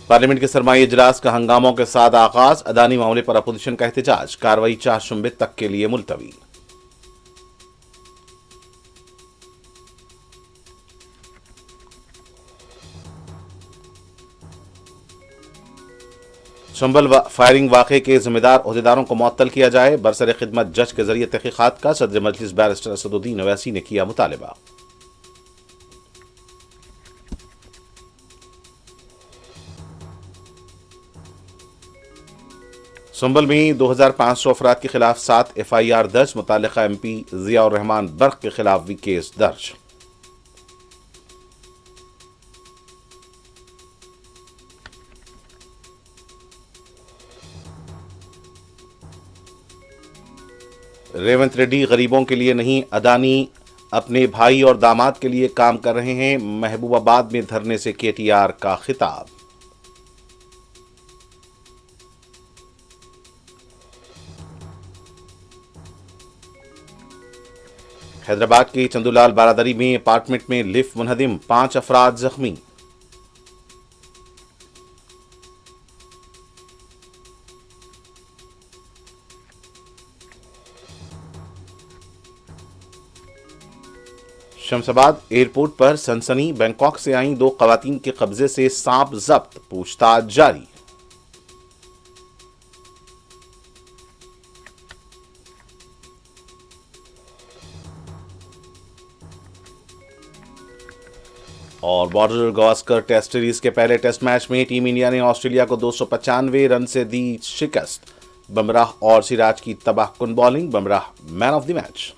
Parliament के सरमाई इजलास का हंगामों के साथ आगाज, अदानी मामले पर अपोजिशन का एहतजाज, कार्रवाई 4 शुम्बे तक के लिए मुलतवी। संभल फायरिंग वाक़े के जिम्मेदार ओहदेदारों को मुअत्तल किया जाए, बरसर खिदमत जज के जरिए तहकीकात का सदर मजलिस बैरिस्टर असदुद्दीन ओवैसी ने किया मुतालबा। संभल में 2500 अफराद के खिलाफ 7 FIR दर्ज, मुतालिका MP जियाउर रहमान बर्क के खिलाफ भी केस दर्ज। रेवंत रेड्डी गरीबों के लिए नहीं, अदानी अपने भाई और दामाद के लिए काम कर रहे हैं, महबूबाबाद में धरने से KTR का खिताब। हैदराबाद के चंदूलाल बारादरी में अपार्टमेंट में लिफ्ट मुनहदिम, 5 अफराद जख्मी। शमशाबाद एयरपोर्ट पर सनसनी, बैंकॉक से आई 2 खवातीन के कब्जे से सांप जब्त, पूछताछ जारी। और बॉर्डर गावस्कर टेस्ट सीरीज के पहले टेस्ट मैच में टीम इंडिया ने ऑस्ट्रेलिया को 295 रन से दी शिकस्त, बुमराह और सिराज की तबाहकुन bowling, Bumrah man of the match.